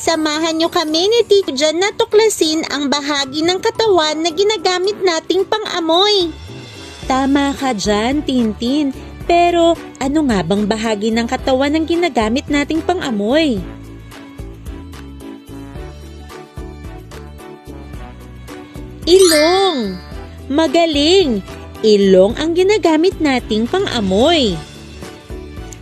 Samahan niyo kami ni Tito Jan na tuklasin ang bahagi ng katawan na ginagamit nating pang-amoy. Tama ka dyan, Tintin. Pero ano nga bang bahagi ng katawan ang ginagamit nating pang-amoy? Ilong! Magaling! Ilong ang ginagamit nating pang-amoy.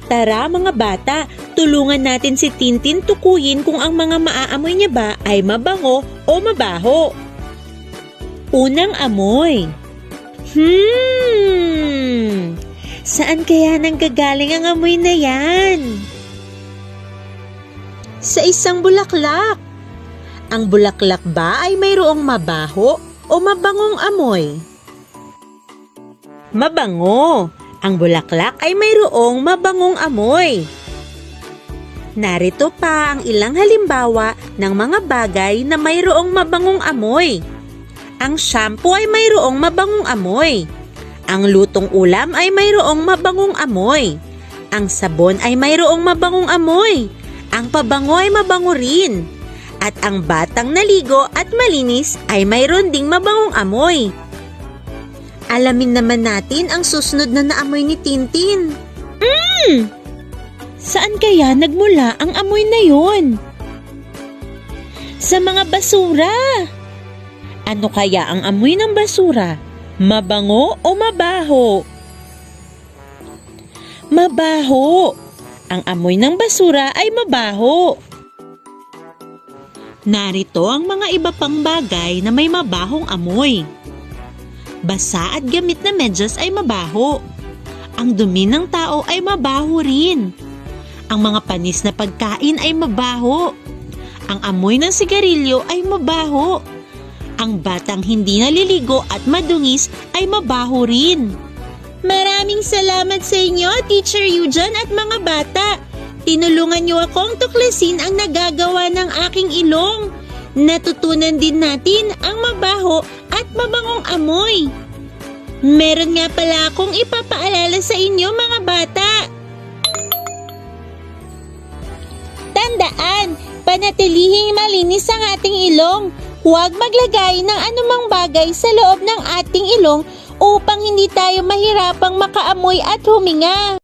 Tara mga bata, tulungan natin si Tintin tukuyin kung ang mga maaamoy niya ba ay mabango o mabaho. Unang amoy. Saan kaya nanggagaling ang amoy na yan? Sa isang bulaklak. Ang bulaklak ba ay mayroong mabaho o mabangong amoy? Mabango. Ang bulaklak ay mayroong mabangong amoy. Narito pa ang ilang halimbawa ng mga bagay na mayroong mabangong amoy. Ang shampoo ay mayroong mabangong amoy. Ang lutong ulam ay mayroong mabangong amoy. Ang sabon ay mayroong mabangong amoy. Ang pabango ay mabango rin. At ang batang naligo at malinis ay mayroon ding mabangong amoy. Alamin naman natin ang susunod na naamoy ni Tintin. Saan kaya nagmula ang amoy na yun? Sa mga basura. Ano kaya ang amoy ng basura? Mabango o mabaho? Mabaho. Ang amoy ng basura ay mabaho. Narito ang mga iba pang bagay na may mabahong amoy. Basa at gamit na medyas ay mabaho. Ang dumi ng tao ay mabaho rin. Ang mga panis na pagkain ay mabaho. Ang amoy ng sigarilyo ay mabaho. Ang batang hindi naliligo at madungis ay mabaho rin. Maraming salamat sa inyo, Teacher Eujan at mga bata. Tinulungan niyo akong tuklasin ang nagagawa ng aking ilong. Natutunan din natin ang mabaho at mabangong amoy. Meron nga pala akong ipapaalala sa inyo mga bata. Tandaan, panatilihing malinis ang ating ilong. Huwag maglagay ng anumang bagay sa loob ng ating ilong upang hindi tayo mahirapang makaamoy at huminga.